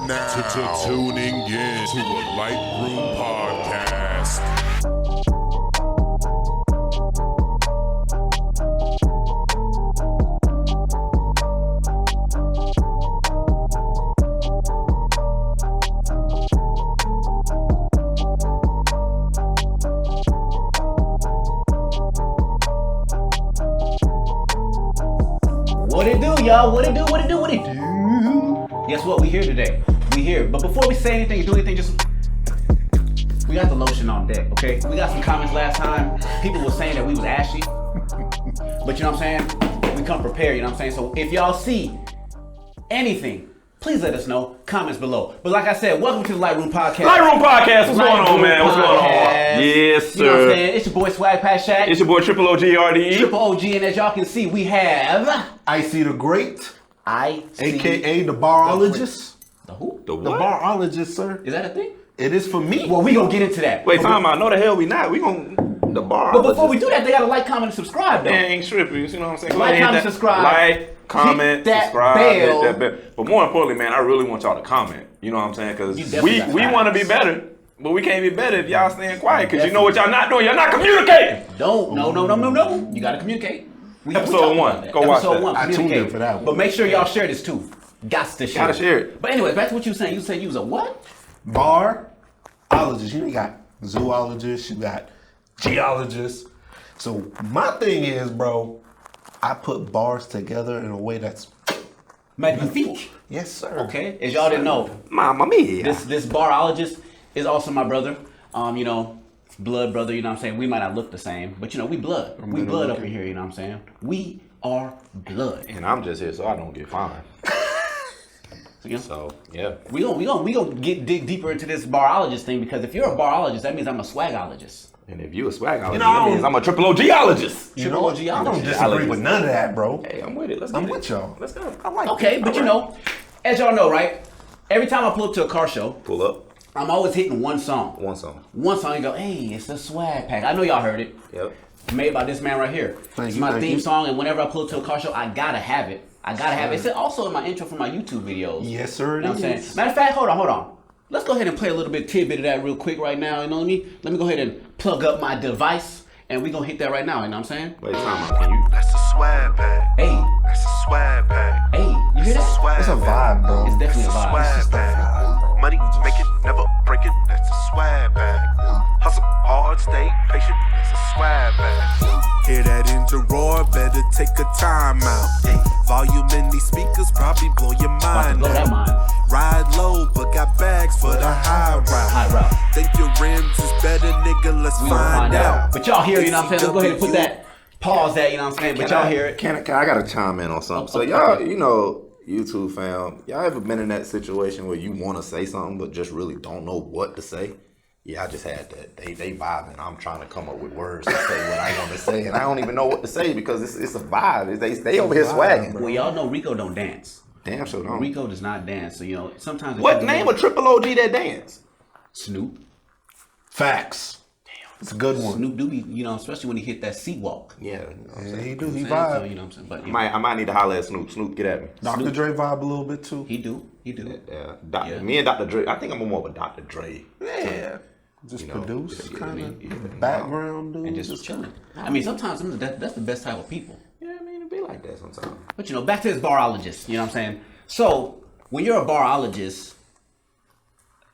now. Tuning in to a Lightroom podcast. What it do, y'all? What it do? What it do? What it do? Guess what? We here today. We here. But before we say anything, do anything, just we got the lotion on deck, okay? We got some comments last time. People were saying that we was ashy. But you know what I'm saying? We come prepared, you know what I'm saying? So if y'all see anything, please let us know. Comments below. But like I said, welcome to the Lightroom Podcast. Lightroom Podcast, what's going on, man? What's going on? Yes, sir. You know what I'm saying? It's your boy Swag Pack Shack. It's your boy Triple OG RDE. Triple OG, and as y'all can see, we have Icey Da Gr8, Icey, aka the barologist. The who? The The what? barologist, sir. Is that a thing? It is for me. Well, we gonna get into that. Wait, time out. No, the hell we not. We gon' the bar. But before we do that, they gotta like, comment, and subscribe, though. Dang strippers, you know what I'm saying? Go Like, ahead, comment, hit that- subscribe. Like, comment, Hit that subscribe, bell. hit that bell. But more importantly, man, I really want y'all to comment. You know what I'm saying? You Because definitely got we to. want to be better, but we can't be better if y'all staying quiet. Because you know what y'all not doing? Y'all not communicating. No. You gotta communicate. We Episode talked one. about that. Go watch Episode that. one. I tuned Communicate. in for that one. But make sure y'all share this too. Gots to share. Gotta share it. But anyway, back to what you were saying. You said you was a what? Barologist. You got zoologist, you got geologist. So my thing is, bro, I put bars together in a way that's Magnifique. yes, sir. Okay. As y'all didn't know, Mamma mia. this barologist is also my brother. You know, blood brother. You know what I'm saying? We might not look the same, but you know, we blood. We blood up in here. You know what I'm saying? We are blood. And I'm just here so I don't get fined. So, you know, So, yeah. We gonna dig deeper into this barologist thing, because if you're a barologist, that means I'm a swagologist. And if you a swagologist, You know, that means I'm a triple OGologist. You know what? I don't disagree with none of that, bro. Hey, I'm with it. Let's I'm get it. with y'all. Let's go. I like Okay, it. but you know, as y'all know, right? Every time I pull up to a car show, Pull up. I'm always hitting one song. One song. One song, you go, hey, it's the swag pack. I know y'all heard it. Yep. Made by this man right here. Thank It's you, my thank theme you. song, and whenever I pull up to a car show, I gotta have it. It's also in my intro for my YouTube videos. Yes, sir. You know what I'm saying? is. Matter of fact, hold on. Let's go ahead and play a little bit tidbit of that real quick right now. You know what I mean? Let me go ahead and plug up my device, and we gonna hit that right now. You know what I'm saying? Wait, time out. Can you? That's a swag pack. Hey, That's a swag pack. hey, you hear that? Swag It's a pack. vibe, bro. It's definitely a vibe. Swag pack. Money make it, never break it. That's a swag pack. Hustle hard, stay patient. That's a swag pack. Hear that engine roar? Better take a time out. Volume in these speakers probably blow your About to mind blow that out. mind. Ride low, but got bags for the high route. High route. Think your rims is better, nigga? Let's We gonna find out. But y'all hear, you know what I'm saying? Let's go ahead and put that, pause that, you know what I'm saying? But y'all hear it. Can I gotta chime in on something? So Okay. y'all, you know, YouTube fam, y'all ever been in that situation where you want to say something but just really don't know what to say? Yeah, I just had that. They vibing. I'm trying to come up with words to say what I want to say, and I don't even know what to say because it's a vibe. They over here swagging. Well, y'all know Rico don't dance. Damn sure don't. Rico does not dance, so you know, sometimes... What name a triple OG that dance? Snoop. Facts. It's a good one. Snoop do be, you know, especially when he hit that seat walk. Yeah, you know what I'm Yeah, saying? he do. He So, vibe. you know what I'm saying? But I might need to holler at Snoop. Snoop, get at me. Dr. Dre vibe a little bit too. he do. Yeah, Yeah. Me and Dr. Dre. I think I'm more of a Dr. Dre. Yeah. Just You know, produce, yeah, kind yeah. of background dude. And just chilling. I mean, sometimes that's the best type of people. Yeah, I mean it be like that sometimes. But you know, back to this barologist, you know what I'm saying? So, when you're a barologist,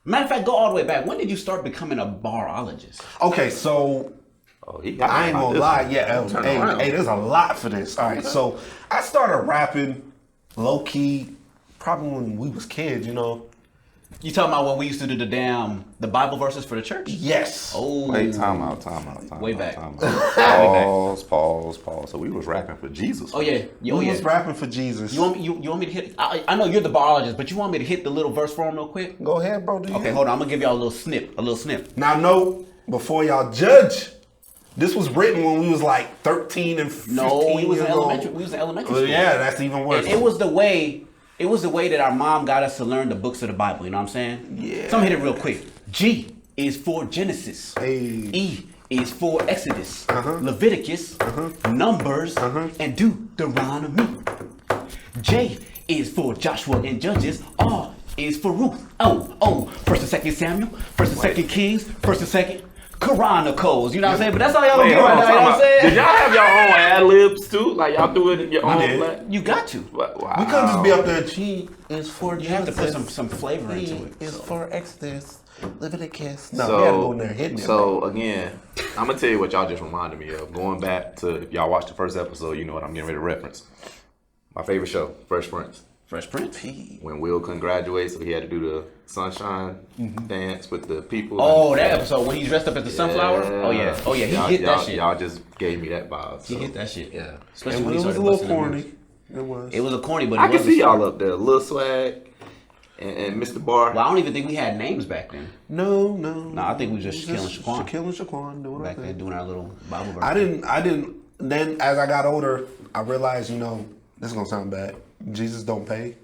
matter of fact, go all the way back. When did you start becoming a barologist? Okay, so Oh, he got I ain't gonna lie. Yeah, Turn around. hey, there's a lot for this. All right, so I started rapping low key probably when we was kids, you know. You talking about when we used to do the Bible verses for the church? Yes. Oh, Wait, time out. Way back. Pause. So we was rapping for Jesus. Oh yeah, We oh yeah. was rapping for Jesus. You want me to hit? I know you're the barologist, but you want me to hit the little verse for him real quick? Go ahead, bro. Do you? Okay, hold on. I'm gonna give y'all a little snip. Now, no, before y'all judge, this was written when we was like 13 and 15 No, we was in years old. elementary. We was in elementary Well, school. yeah, that's even worse. And it was the way that our mom got us to learn the books of the Bible. You know what I'm saying? Yeah. So I'm gonna hit it real quick. G is for Genesis. Hey. E is for Exodus, Leviticus, Numbers, and Deuteronomy. J is for Joshua and Judges. R is for Ruth. Oh, First and Second Samuel, First and Second Kings, First and Second Chronicles. You know what I'm saying? But that's all y'all gonna do right now. You know what I'm saying? Did y'all have your own ad libs too? Like y'all do it in your own did. flat? You got to. Wow. We couldn't just be up there. G is for You have to put some flavor into it. Is for Exodus. Leviticus. No, we had to go in there hitting it. So again, I'm gonna tell you what y'all just reminded me of. Going back to if y'all watched the first episode, you know what I'm getting ready to reference. My favorite show, Fresh Prince. Fresh Prince. When Will couldn't graduate, so he had to do the sunshine dance with the people. Oh, that episode when he's dressed up as the sunflower. Oh yeah. He hit that shit. Y'all just gave me that vibe. He hit that shit. Yeah. Especially It when he was started a little busting them corny. moves. It was a corny, but I it can was see a y'all story. up there, Lil Swag and Mr. Bar. Well, I don't even think we had names back then. No. No, I think we was just killing Shaquan. Killing Shaquan, doing our Back then, thing. doing our little Bible verse. I didn't. Then as I got older, I realized, this is gonna sound bad. Jesus don't pay,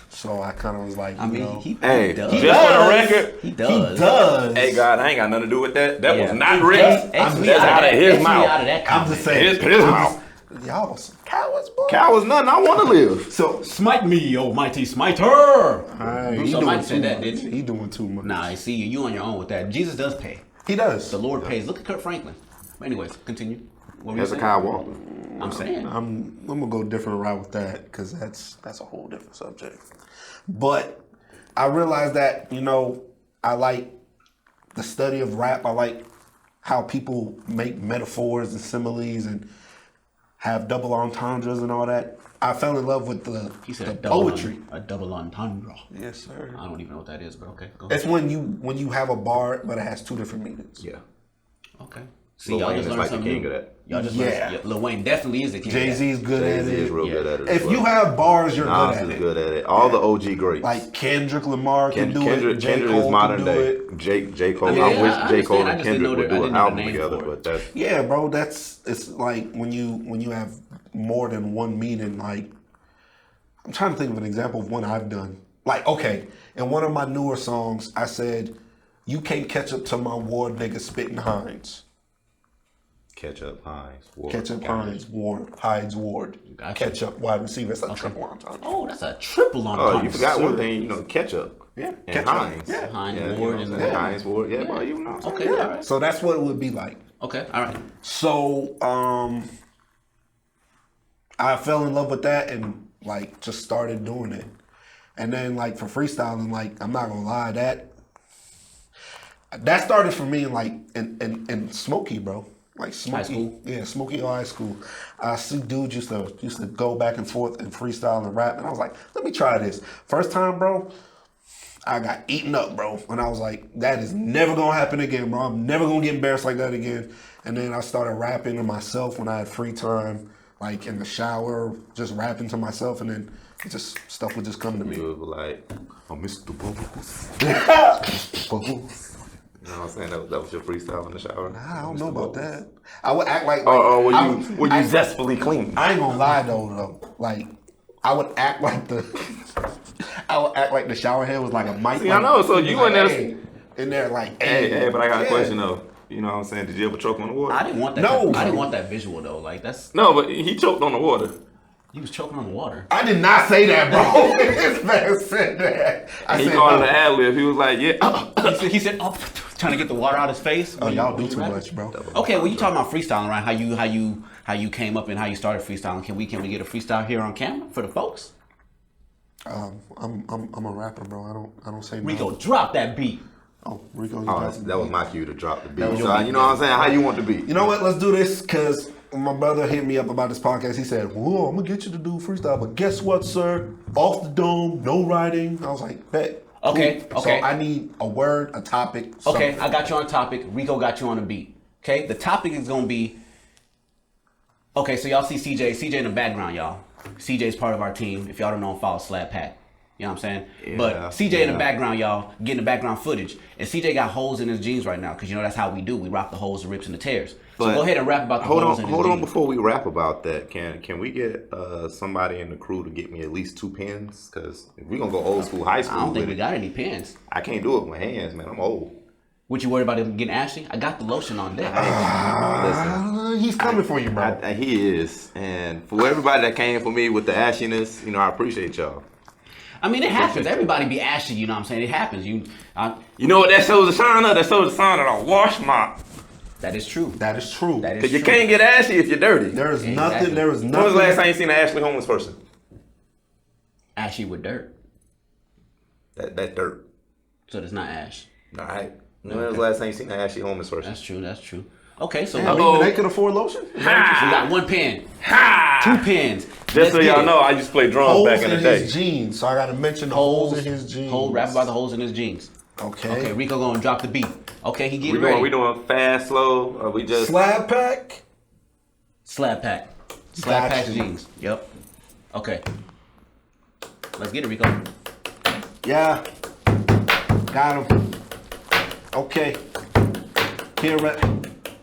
so I kind of was like, I mean, he Hey, does. just for the record, He does. He does. Hey God, I ain't got nothing to do with that. That Yeah. was not written. X me That's out of his mouth. Out of that I'm comment. just saying. His mouth. Y'all some cowards, boy. Cow is nothing. I want to live. So, Smite me, oh mighty smiter. alright, Bruce he Almighty doing said too that, much. didn't he? He doing too much. Nah, I see you on your own with that. Jesus does pay. He does. The Lord pays. Look at Kurt Franklin. But anyways, continue. What were you saying? Hezekiah Walker. I'm saying. I'm gonna go a different route with that because that's a whole different subject. But I realized that I like the study of rap. I like how people make metaphors and similes and have double entendres and all that. I fell in love with He said the a double poetry. a double entendre. Yes, sir. I don't even know what that is, but okay. Go ahead. It's when you have a bar but it has two different meanings. Yeah. Okay. See, Lil y'all Wayne just is learned like the something king new. of that. Y'all just Yeah. learned. Lil Wayne definitely is the king. Jay-Z's good at Jay-Z is it. real Yeah. good at it. If as you well. have bars, you're Nas good at is it. good at it. All the OG greats. Like Kendrick Lamar can do Kendrick, it. J. Kendrick Cole is modern can do day. it. J. Cole. Yeah, I wish I J. Cole understand. I and just didn't Kendrick know would I do didn't an know the album name together, for it. but that's Yeah, bro, it's like when you have more than one meaning. Like, I'm trying to think of an example of one I've done. Like, okay, in one of my newer songs, I said, "You can't catch up to my ward nigga spitting Hines." Ketchup, Hines, Ward. Ketchup, Hines, Ward, Hines, Ward. Gotcha. Ketchup, wide receiver. That's a triple entendre. Oh, that's a triple on. Oh, you forgot one thing, ketchup. Yeah, And ketchup. Hines. Yeah. Hines, Yeah, Ward, you know what I'm and saying? Hines, Ward. Yeah, boy, you know what I'm saying? Okay, all right. So that's what it would be like. Okay, all right. So I fell in love with that and like just started doing it. And then like for freestyling, like I'm not gonna lie, that started for me in Smokey, bro. Like Smokey, High school? Yeah, Smokey high school. I see dudes used to go back and forth and freestyle and rap, and I was like, let me try this. First time, bro, I got eaten up, bro. And I was like, that is never gonna happen again, bro. I'm never gonna get embarrassed like that again. And then I started rapping to myself when I had free time, like in the shower, just rapping to myself, and then stuff would just come to me. You were like, oh, Mr. Bubbles. Bubbles. You know what I'm saying? That was your freestyle in the shower? I don't know about that. I would act like Or were I you zestfully clean? I ain't gonna lie though. Like I would act like the shower head was like a mic. See, I know, so you in there- in there like Hey, but I got a yeah. question though. You know what I'm saying? Did you ever choke on the water? I didn't want that. No. I didn't want that visual though. Like that's No, but he choked on the water. he was choking on the water. I did not say that, bro. This man said that. I He said, called it no. an ad lib. He was like, yeah. He said, "Oh, trying to get the water out of his face." Oh, When y'all when do too rapping? much, bro. Okay, well, you talking about freestyling, right? How you came up and how you started freestyling. Can we get a freestyle here on camera for the folks? I'm a rapper, bro. I don't say Rico, no. drop that beat. Oh, Rico, you Oh, got that was my cue to drop the beat. was So, your beat. you know what I'm saying? How you want the beat? You know what? Let's do this because my brother hit me up about this podcast. He said, "Whoa, I'm gonna get you to do freestyle, but guess what, sir? Off the dome, no writing." I was like, "Bet." Okay, Cool. okay. So I need a word, a topic. Okay, something. I got you on topic. Rico got you on a beat. Okay, the topic is gonna be. Okay, so y'all see CJ. CJ in the background, y'all. CJ's part of our team. If y'all don't know him, follow Slap Pat. You know what I'm saying? Yeah, But CJ in the yeah. background, y'all, getting the background footage. And CJ got holes in his jeans right now, because you know that's how we do. We rock the holes, the rips, and the tears. So But go ahead and rap about the hold holes on, in his hold on. jeans. Before we rap about that, can we get somebody in the crew to get me at least 2 pens? Because if we're gonna go old school, high school, I don't think with we it, got any pens. I can't do it with my hands, man. I'm old. What you worried about him getting ashy? I got the lotion on deck. Listen, He's coming for you, bro. he is, and for everybody that came for me with the ashiness, I appreciate y'all. I mean, it happens. Everybody be ashy, you know what I'm saying? It happens. You know what that shows a sign of? That shows a sign that I wash my. That is true. That is true. That is Cause you true. can't get ashy if you're dirty. There is Exactly. nothing. There is When nothing. was the last time you seen an ashy homeless person? Ashy with dirt. That dirt. So there's not ash. All right. When was the last time you seen an ashy homeless person? That's true. That's true. Okay, so I mean, they could afford lotion. we got 1 pen. 2 pens. Just so y'all know, I used to play drums Holes back in the in day. his jeans. So I got to mention the holes in his jeans. Rap about the holes in his jeans. Okay. Okay, Rico gonna drop the beat. Okay, he We getting ready. doing fast, slow, or we just Slab pack. Slab pack. Slab pack Gotcha. jeans. Yep. Okay. Let's get it, Rico. Yeah. Got him. Okay. Here at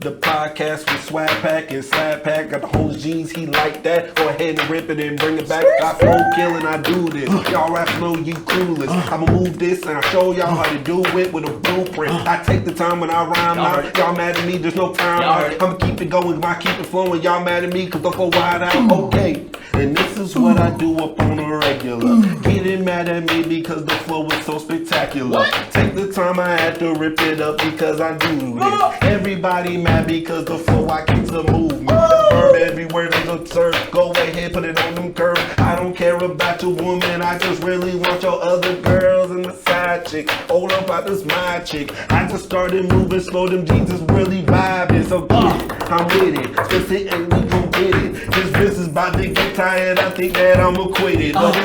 the podcast with Swag Pack and Slab Pack. Got the whole jeans, he like that. Go ahead and rip it and bring it back. I flow killing, I do this. Y'all rap know you clueless. I'ma move this and I show y'all how to do it with a blueprint. I take the time when I rhyme out. Y'all mad at me, there's no time out. I'ma keep it going, I keep it flowing. Y'all mad at me cause I go wide out. Okay. And this is what I do up on a regular. Getting mad at me because the flow is so spectacular. Take the time I had to rip it up because I do this. Everybody mad because the flow I keep the movement. The verb everywhere is absurd. Go ahead, put it on them curves. I don't care about your woman, I just really want your other girls and the side chick. Hold up, I just my chick. I just started moving slow, them jeans is really vibing. So I'm with it. Just it and we gon' get it. This is about to get tired, I think that I'ma quit it. But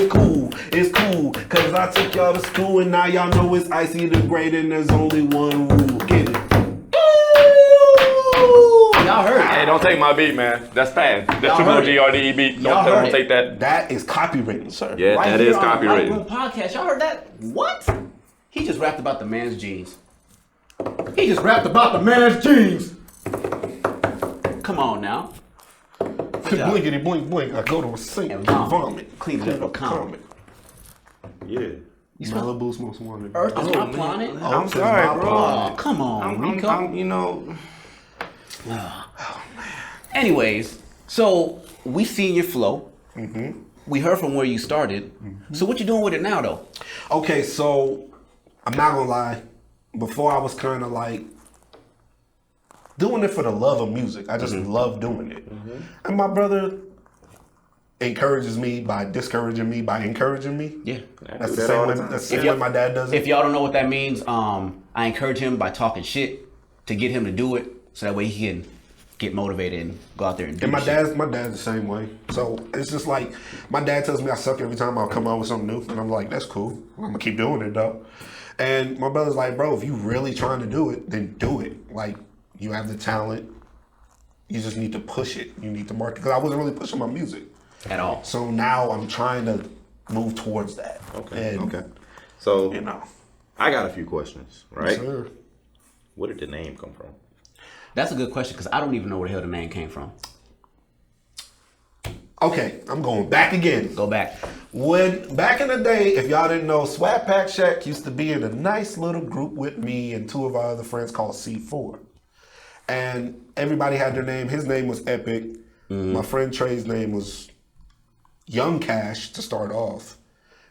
it's cool, cause I took y'all to school and now y'all know it's Icey Da Gr8 and there's only one rule. Get it. Y'all heard it. Hey, don't take my beat, man. That's fast. That's Y'all triple heard it. GRDE beat. Y'all heard Don't it. take that. That is copywritten, sir. Yeah, Right that here is on the Light copyrighted. Room Podcast. Y'all heard that? What? He just rapped about the man's jeans. He just rapped about the man's jeans. Come on now. Blinkety blink blink. I go to a sink And and vomit. Clean it up with comment. Yeah. Malibu's most wanted. Earth is my planet. I'm sorry, bro. Oh, come on, Rico. you know. Anyways, so we seen your flow. We heard from where you started. So what you doing with it now, though? Okay, so I'm not gonna lie. Before I was kind of like doing it for the love of music. I just love doing it. And my brother encourages me by discouraging me by encouraging me. Yeah. That's the same way. That's the same way my dad does it. If y'all don't know what that means, I encourage him by talking shit to get him to do it, so that way he can get motivated and go out there and do And my shit. dad's the same way. So it's just like my dad tells me I suck every time I'll come out with something new, and I'm like, that's cool. I'm gonna keep doing it though. And my brother's like, bro, if you really trying to do it, then do it. Like you have the talent, you just need to push it. You need to market because I wasn't really pushing my music At all. So now I'm trying to move towards that. Okay. And, Okay. So You know, I got a few questions, right? sir. Where did the name come from? That's a good question because I don't even know where the hell the name came from. Okay, I'm going back again. Go back. When back in the day, if y'all didn't know, Swag Pack Shack used to be in a nice little group with me and two of our other friends called C4. And everybody had their name. His name was Epic. My friend Trey's name was Young Cash to start off.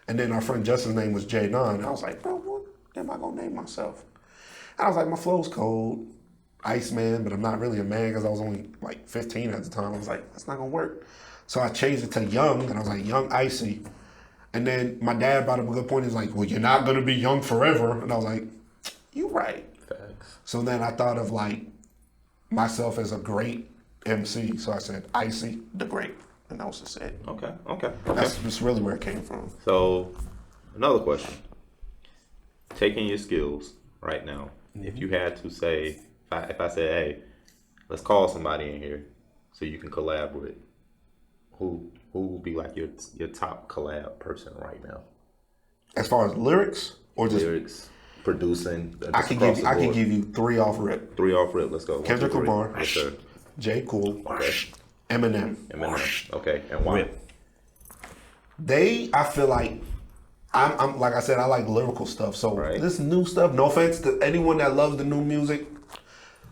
And then our friend Justin's name was J9. And I was like, bro, what am I gonna name myself? And I was like, my flow's cold. Iceman, but I'm not really a man because I was only like 15 at the time. I was like, that's not gonna work. So I changed it to Young, and I was like, Young Icey. And then my dad brought up a good point. He's like, well, you're not gonna be young forever. And I was like, you right. Facts. So then I thought of like myself as a great MC. So I said, Icey Da Gr8. And that was just it. Okay. Okay. That's just really where it came from. So another question. Taking your skills right now, if you had to say, if I said, hey, let's call somebody in here so you can collab with, who would be like your top collab person right now? As far as lyrics or just Lyrics, producing. I can give you three off rip. 3 off rip. Let's go. 1, Kendrick 2, 3. Lamar. Yes, sir. J. Cole. Okay. Eminem. Eminem. Okay. And why? I feel like I'm like I said, I like lyrical stuff. So Right. this new stuff, no offense to anyone that loves the new music,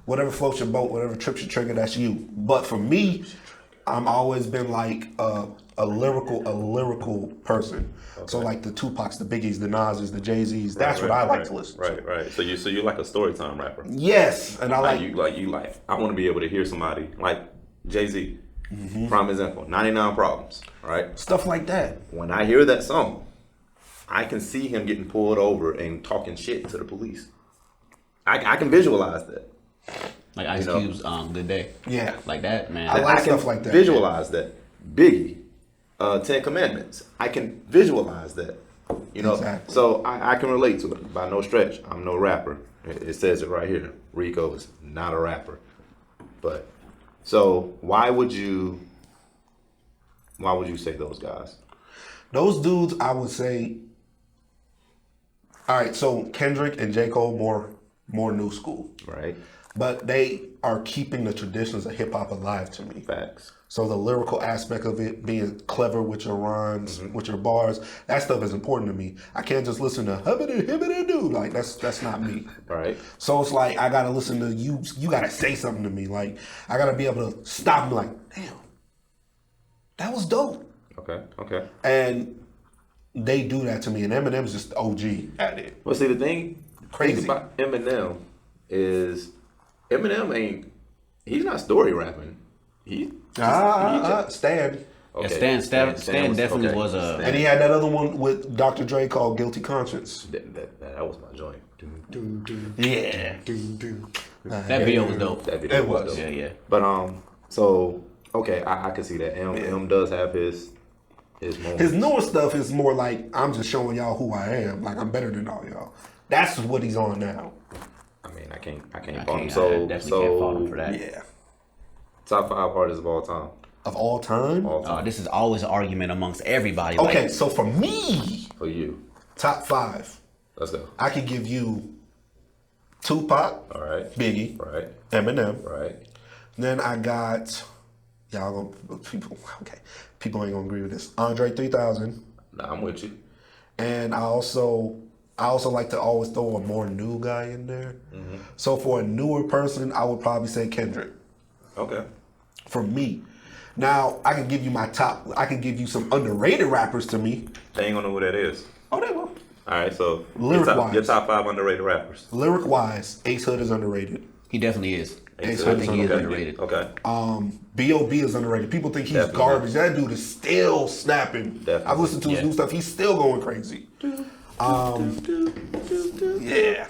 whatever floats your boat, whatever trips your trigger, that's you. But for me, I'm always been like a lyrical person. So like the Tupacs, the Biggies, the Nas's, the Jay-Z's. That's what I like to listen to. Right. So you like a storytime rapper. Yes, and I like I want to be able to hear somebody like Jay-Z. Prime example, 99 Problems, right? stuff like that. When I hear that song, I can see him getting pulled over and talking shit to the police. I can visualize that. Like Ice Cube's Good Day. Yeah. Like that, man. I like can stuff like that. Visualize that. Biggie, 10 Commandments. I can visualize that. Exactly. So I can relate to it by no stretch. I'm no rapper. It says it right here. Rico is not a rapper. But so why would you say those guys? Those dudes, I would say. All right, so Kendrick and J. Cole more new school, Right. but they are keeping the traditions of hip hop alive to me. Facts. So the lyrical aspect of it, being clever with your rhymes, with your bars, that stuff is important to me. I can't just listen to hibbity do, like that's not me. Right. So it's like I gotta listen to you. You gotta say something to me. Like I gotta be able to stop and be like, damn, that was dope. Okay. And they do that to me, and Eminem's just OG at it. Well, see, the thing Crazy. about Eminem is he's not story rapping. Stan. Yeah, Stan definitely was a. And he had that other one with Dr. Dre called Guilty Conscience. That was my joint. Yeah. That video was dope. That video It was. dope. Yeah. But so okay, I can see that. M does have his moments. His newer stuff is more like, I'm just showing y'all who I am. Like, I'm better than all y'all. That's what he's on now. I mean, I can't fault him. I definitely can't fault him for that. Yeah. Top 5 artists of all time. Of all time? This is always an argument amongst everybody. Okay, Like, so for me, For you. top 5, Let's go. I could give you Tupac, All right. Biggie, Right. Eminem. Right. Then I got, people ain't gonna agree with this. Andre 3000. Nah, I'm with you. And I also like to always throw a more new guy in there. So for a newer person, I would probably say Kendrick. Okay. For me. Now, I can give you I can give you some underrated rappers to me. They ain't gonna know who that is. Oh, they will. All right, so Lyric-wise. your top 5 underrated rappers. Lyric wise, Ace Hood is underrated. he definitely is. Ace I Hood, think he is okay. underrated. Okay. B.O.B. is underrated. People think he's Definitely. garbage. That dude is still snapping. Definitely. I've listened to his Yeah. new stuff. He's still going crazy. Yeah.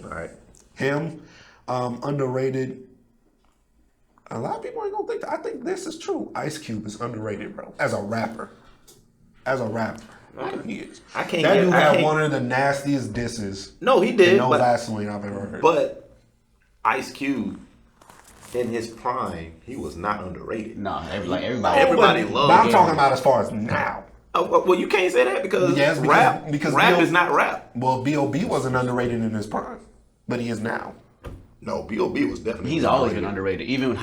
All right. Him, underrated. A lot of people ain't gonna think that. I think this is true. Ice Cube is underrated, bro. As a rapper. He is. I can't That get- dude I had can't- one of the nastiest disses. No, he And did. no but Vaseline I've ever heard. But Ice Cube, in his prime, he was not underrated. No, everybody. Everybody but loved I'm him. talking about as far as now. Oh, well, you can't say that because Yes, because rap B.O. is not rap. Well, B.O.B. wasn't underrated in his prime, but he is now. No, B.O.B. was definitely. He's always been underrated. Even with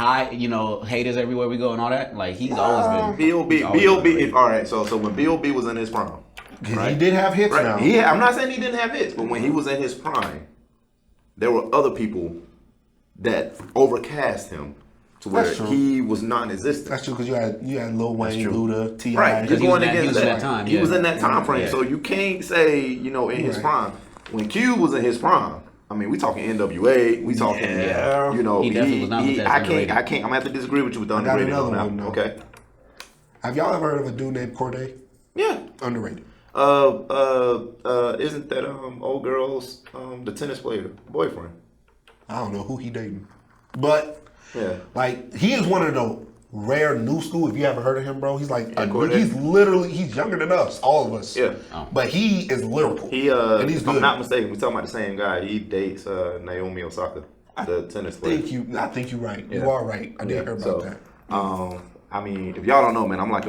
haters everywhere we go and all that. Like he's always been. B.O.B. he's always B.O.B. underrated. All right, so when B.O.B. was in his prime, He did have hits now. right? I'm not saying he didn't have hits, but when he was in his prime, there were other people that overcast him to where That's true. he was non-existent. That's true because you had Lil Wayne, Luda, T.I. Right, Because you're going he was against in that that time, He was yeah. in that time frame, Yeah. so you can't say in his Right. prime. When Q was in his prime, I mean, we talking NWA, we talking, Yeah. He definitely was not looked at as I underrated. can't. I'm gonna have to disagree with you with the got underrated another now. one, though. Okay. Have y'all ever heard of a dude named Corday? Yeah. Underrated. Isn't that old girl's the tennis player boyfriend? I don't know who he dating, but Yeah. like he is one of the rare new school. If you haven't heard of him, bro, he's like Corday? he's younger than us, all of us. Yeah. But he is lyrical. He and he's if I'm good. not mistaken, we're talking about the same guy. He dates Naomi Osaka, the tennis player. I think you're right. Yeah. You are right. I did hear about that. I mean, if y'all don't know, man, I'm like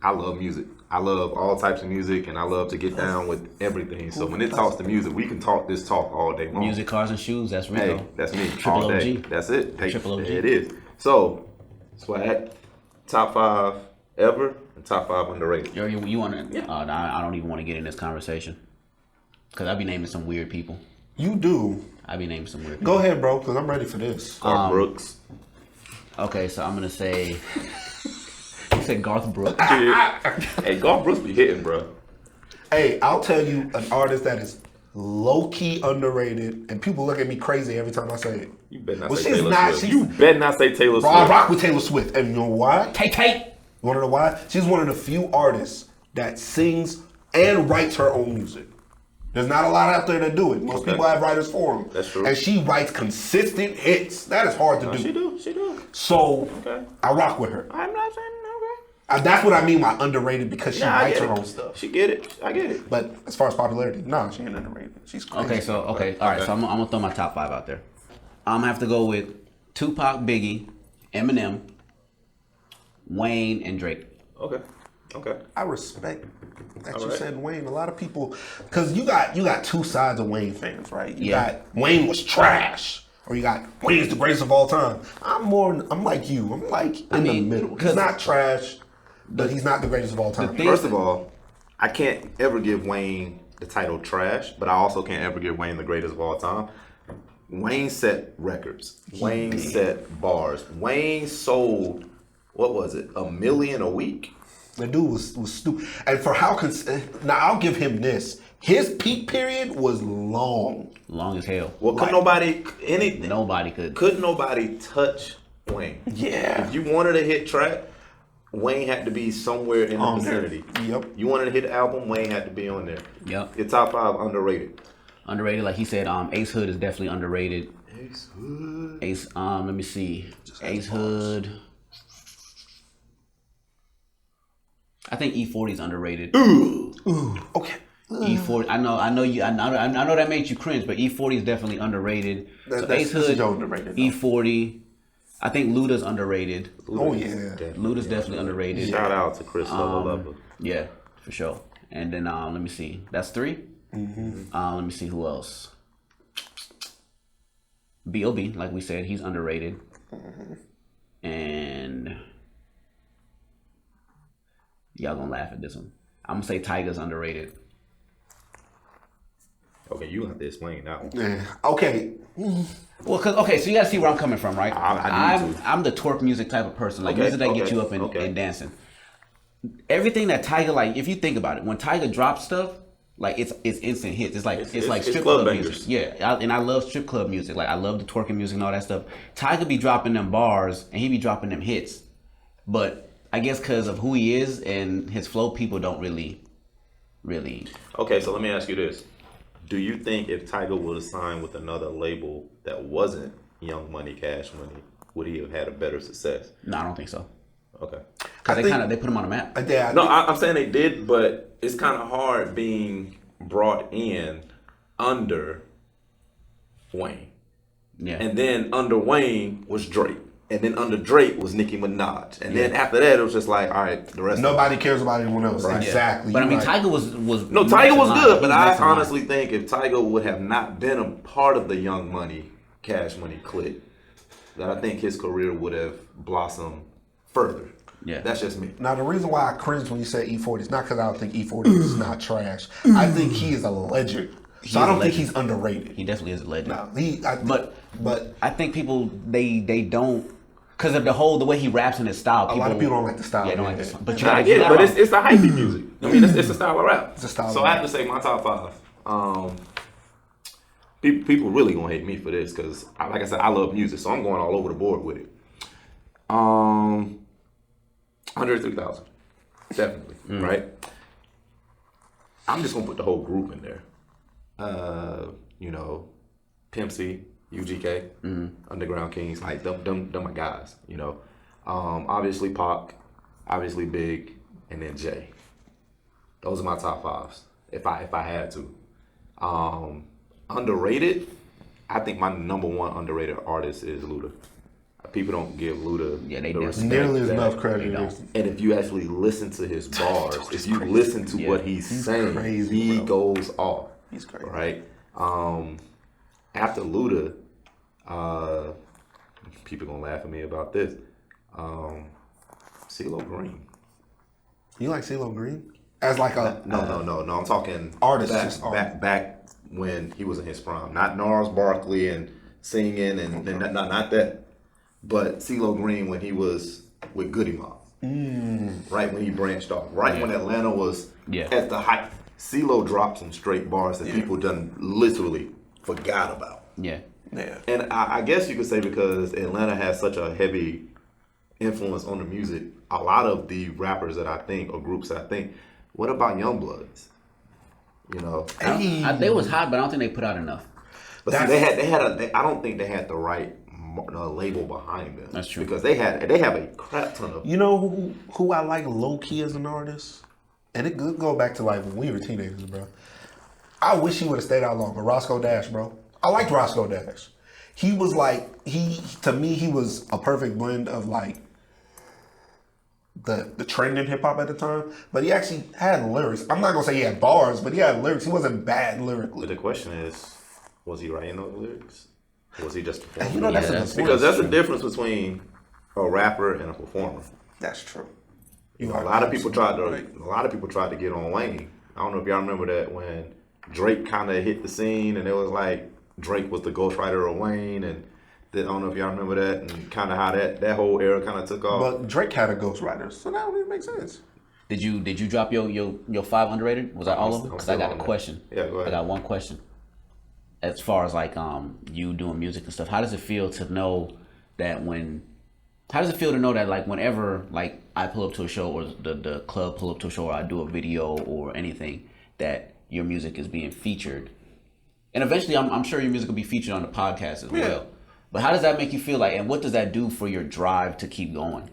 I love music. I love all types of music, and I love to get down with everything. So when it talks to music, we can talk this talk all day long. Music, cars, and shoes. That's Rico. Hey, that's me Triple all day. OG. That's it. Hey, Triple OG. there it is. So, Swag, top 5 ever and top 5 underrated. You want to? Yeah. I don't even want to get in this conversation because I be naming some weird people. You do. I be naming some weird people. Go ahead, bro, because I'm ready for this. Clark Brooks. Okay, so I'm gonna say said Garth Brooks. Hey, Garth Brooks be hitting, bro. Hey, I'll tell you an artist that is low-key underrated, and people look at me crazy every time I say it. You better not Well, say she's Taylor not. Swift. She's, You better not say Taylor Bro, I Swift. rock with Taylor Swift, and you know why? Tay. You wanna know why? She's one of the few artists that sings and writes her own music. There's not a lot out there that do it. Most people have writers for them. That's true. And she writes consistent hits. That is hard to do. She do. So, Okay. I rock with her. I'm not saying That's what I mean by underrated, because she I writes get her it. own stuff. She get it. I get it. But as far as popularity, nah, she ain't underrated. She's crazy. All right. So I'm gonna throw my top 5 out there. I'm gonna have to go with Tupac, Biggie, Eminem, Wayne, and Drake. Okay. I respect that you right. said Wayne. A lot of people, because you got two sides of Wayne fans, right? You Yeah. got Wayne was trash, or you got Wayne's the greatest of all time. I'm like you. I'm like in the middle. He's not trash, but he's not the greatest of all time. First of all, I can't ever give Wayne the title trash, but I also can't ever give Wayne the greatest of all time. Wayne set records. Wayne set bars. Wayne sold, what was it, 1 million a week? The dude was stupid. And for how now I'll give him this. His peak period was long. Long as hell. Well, could Nobody could. Couldn't nobody touch Wayne? Yeah. If you wanted a hit track, Wayne had to be somewhere in the On there. vicinity. Yep. You wanted to hit the album, Wayne had to be on there. Yep. Your top 5 underrated. Underrated, like he said. Ace Hood is definitely underrated. Ace Hood. Ace. Let me see. Ace Hood. I think E40 is underrated. Okay. E40. I know that made you cringe, but E40 is definitely underrated. So Ace This is Hood, your underrated, though. E40. I think Luda's underrated. Oh, yeah. Luda's definitely underrated. Shout out to Chris Lover. Yeah, for sure. And then let me see. That's 3. Let me see who else. B.O.B. Like we said, he's underrated. And y'all gonna laugh at this one. I'm gonna say Tyga's underrated. Okay, you have to explain that one. Yeah. Okay. Well, so you gotta see where I'm coming from, right? I need to. I'm the twerk music type of person, like Okay, music that gets okay, you up and, okay. and dancing. Everything that Tyga, like, if you think about it, when Tyga drops stuff, like it's instant hits. It's like it's strip club club bangers. music. Yeah, and I love strip club music. Like I love the twerking music and all that stuff. Tyga be dropping them bars and he be dropping them hits, but I guess because of who he is and his flow, people don't really. Okay, so let me ask you this. Do you think if Tyga would have signed with another label that wasn't Young Money, Cash Money, would he have had a better success? No, I don't think so. Okay. Cause they put him on the map. I'm saying they did, but it's kind of hard being brought in under Wayne. Yeah. And then under Wayne was Drake. And then under Drake was Nicki Minaj. And then after that, it was just like, all right, the rest Nobody cares about anyone else. Right. Exactly. But I mean, You're right. Tyga was No, Tyga was good, He but was I next in line. honestly think if Tyga would have not been a part of the Young Money, Cash Money clique, that I think his career would have blossomed further. Yeah. That's just me. Now, the reason why I cringed when you said E40 is not because I don't think E40 is not trash. I think he is a legend. So I don't think he's underrated. He definitely is a legend. No, but I think people they don't because of the way he raps in his style. a lot of people don't like the style. Yeah, don't like this. But you I gotta get it, but wrong. it's the hypey music. I mean, it's a style of rap. It's a style so of I rap. have to say my top 5. People really gonna hate me for this because, like I said, I love music, so I'm going all over the board with it. 103,000, definitely, right? I'm just gonna put the whole group in there. Pimp C, UGK, Underground Kings, like them my guys. Obviously Pac, obviously Big, and then Jay. Those are my top 5s. If I had to. Underrated, I think my number 1 underrated artist is Luda. People don't give Luda they the respect nearly that- enough credit. And if you actually listen to his bars, if you listen to what he's saying, crazy, he bro. goes off. He's crazy. Right? After Luda, people gonna laugh at me about this. CeeLo Green. You like CeeLo Green? As like a No. I'm talking Artist, back, just artist. back when he was in his prime. Not Gnarls Barkley and singing and not that. But CeeLo Green when he was with Goody Mob. Right when he branched off. Right when Atlanta was Yeah. at the height. CeeLo dropped some straight bars that people done literally forgot about. Yeah. Yeah. And I guess you could say because Atlanta has such a heavy influence on the music, a lot of the rappers that I think, or groups that I think, what about Youngbloods? You know? They was hot, but I don't think they put out enough. But see, I don't think they had the right label behind them. That's true. Because they have a crap ton of. You know who I like low key as an artist, and it could go back to like when we were teenagers, bro. I wish he would have stayed out longer. Roscoe Dash, bro. I liked Roscoe Dash. He was like to me he was a perfect blend of like the trend in hip hop at the time, but he actually had lyrics. I'm not gonna say he had bars, but he had lyrics. He wasn't bad lyrically. But the question is, was he writing those lyrics? Or was he just performing? You know, that's because there's a difference between a rapper and a performer. That's true. A lot of people tried to get on Wayne. I don't know if y'all remember that when Drake kind of hit the scene, and it was like Drake was the ghostwriter of Wayne, and then, I don't know if y'all remember that, and kind of how that whole era kind of took off. But Drake had a ghostwriter, so that don't even make sense. Did you drop your 5 underrated? Was that all of them? Because I got a question. Yeah, go ahead. I got one question. As far as like you doing music and stuff, how does it feel to know that like whenever like I pull up to a show or the club pull up to a show or I do a video or anything, that your music is being featured? And eventually I'm sure your music will be featured on the podcast as well. But how does that make you feel like, and what does that do for your drive to keep going?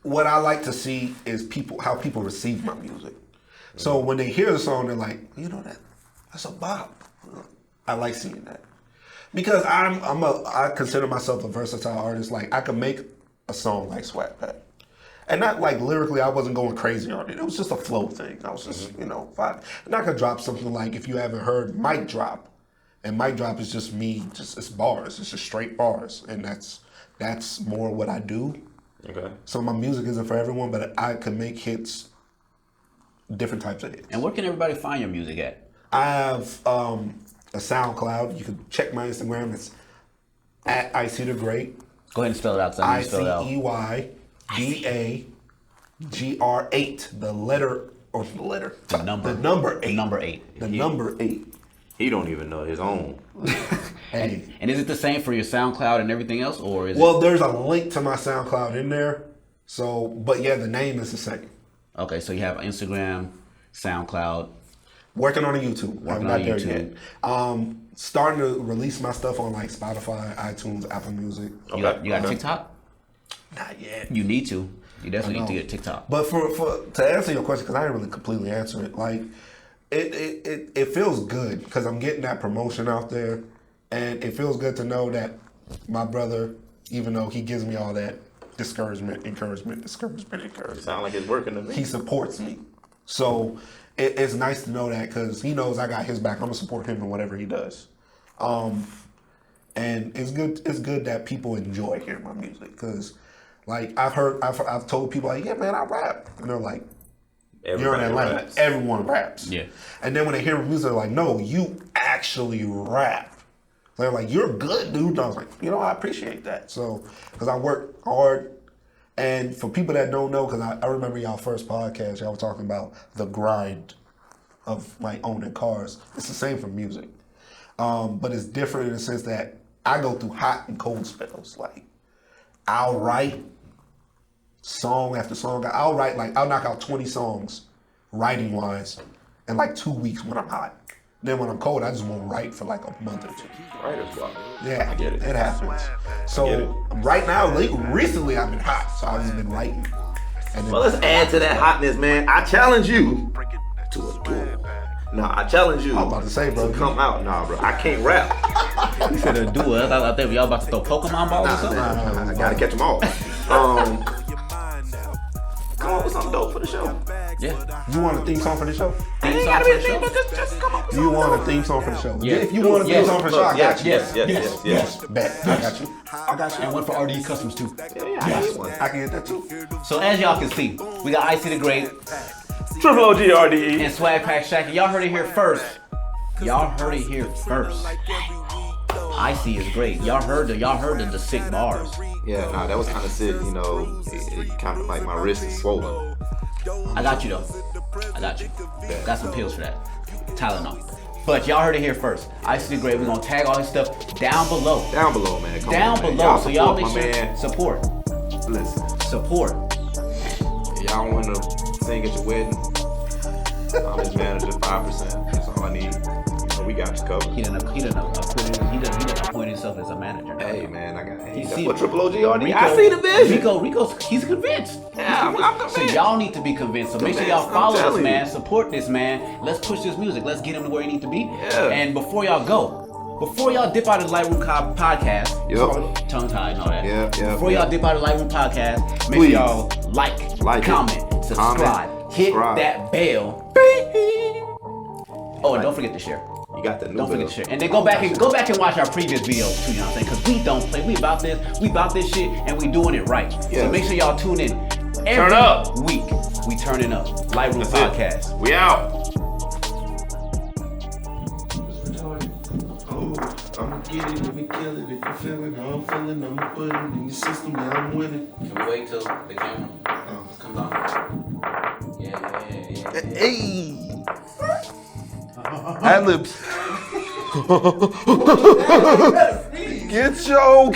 What I like to see is how people receive my music. So when they hear the song, they're like, you know, that's a bop. I like seeing that because I consider myself a versatile artist. Like I could make a song like Swag Pack, and not like lyrically. I wasn't going crazy on it. It was just a flow thing. I was just fine. And I could drop something like, if you haven't heard Mic Drop, and Mic Drop is just me, it's bars. It's just straight bars, and that's more what I do. Okay. So my music isn't for everyone, but I can make hits, different types of hits. And where can everybody find your music at? I have a SoundCloud. You can check my Instagram. It's at Icey Da Gr8. Go ahead and spell it out. ICEYDAGR8. The number 8. The number 8. He don't even know his own. Hey. And is it the same for your SoundCloud and everything else, or is Well, there's a link to my SoundCloud in there. So, but yeah, the name is the same. Okay, so you have Instagram, SoundCloud. Working on a YouTube. I'm not there YouTube. yet. Starting to release my stuff on like Spotify, iTunes, Apple Music. You got TikTok? Not yet. You need to. You definitely need to get TikTok. But for to answer your question, because I didn't really completely answer it, like it feels good because I'm getting that promotion out there, and it feels good to know that my brother, even though he gives me all that encouragement. Sound like it's working to me. He supports me. So it's nice to know that because he knows I got his back. I'm gonna support him in whatever he does. And it's good that people enjoy hearing my music because, like, I've told people like, yeah, man, I rap, and they're like, you're in Atlanta, raps. everyone raps. Yeah. And then when they hear my music, they're like, no, you actually rap. They're like, you're good, dude. And I was like, I appreciate that. So, because I work hard. And for people that don't know, because I remember y'all first podcast, y'all were talking about the grind of like owning cars. It's the same for music. But it's different in the sense that I go through hot and cold spells. Like, I'll write song after song. I'll knock out 20 songs writing wise in like 2 weeks when I'm hot. Then when I'm cold, I just won't write for like a month or two. Writer's block. Yeah, I get it. It happens. Get So it. right now, recently I've been hot, so I've just been writing. And then Well, let's add to that hotness, man. I challenge you to a duel. No, I challenge you I'm about to say, bro, to come out. Nah, bro, I can't rap. You said a duel. I think y'all about to throw Pokemon balls or something. I gotta catch them all. Come up with something dope for the show. Yeah. You want a theme song for the show? Theme song for the show? Just come up with You want a theme song for the show? Yeah. If you want a theme song for the show, I got you. Yes. Bet. I got you. And one for RDE Customs too. Yes. I can get that too. So as y'all can see, we got Icey Da Gr8 Triple OG RDE. and Swag Pack Shaq. Y'all heard it here first. Icey is great. Y'all heard the sick bars. Yeah, nah, that was kind of sick. You know, it kind of like my wrist is swollen. I got you though. I got you. Got some pills for that. Tylenol. But y'all heard it here first. Icey Da Gr8. We're gonna tag all his stuff down below. Down below, man. Come Down on, man. below. So y'all make my sure man. support. Listen, Support. y'all want to sing at your wedding? I'm his manager, 5%. That's all I need. You know, we got you covered. He done appointed himself as a manager. Hey, man, I got. Hey, that's see- what Triple OG already. Rico, I see the vision. Rico's he's convinced. Yeah, I'm So convinced. y'all need to be convinced. So make sure y'all Convinced, follow I'm this telling man, you. support this man. Let's push this music. Let's get him to where he needs to be. Yeah. And before y'all dip out of the Lightroom podcast, Yep. tongue tied and all that. Yeah. Before y'all dip out of the Lightroom podcast, make Please. sure y'all like Like it. comment, subscribe, hit subscribe. that bell. Oh, and don't forget to share. You got the new. Don't forget bill. to share. And then go back and watch our previous videos too, you know what I'm saying? Because we don't play. We about this shit and we doing it right. So Yes. make sure y'all tune in every Turn up. week. We turning up. Lightroom That's Podcast. it. We out. Oh, I'ma get it, let me kill it. If you feel it, how I'm feeling, I'ma put it in your system, yeah, I'm winning. Can we wait till the camera comes on? Yeah. Hey. Ad-libs. Get your.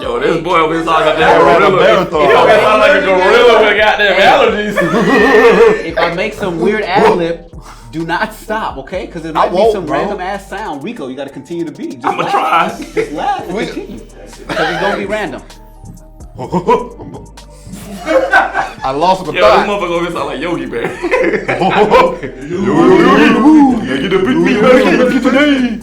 Yo, this boy over here talking I ran a marathon. He over here sound like a gorilla with goddamn allergies. If I make some weird ad-lib, do not stop, okay? Because it might be won't, some bro. random ass sound. Rico, you got to continue to be. I'ma try. Just laugh and continue. Because it's going to be random. I lost my Yo, this thought. motherfucker over here sound like Yogi Bear. Yo, get the big meat, get today.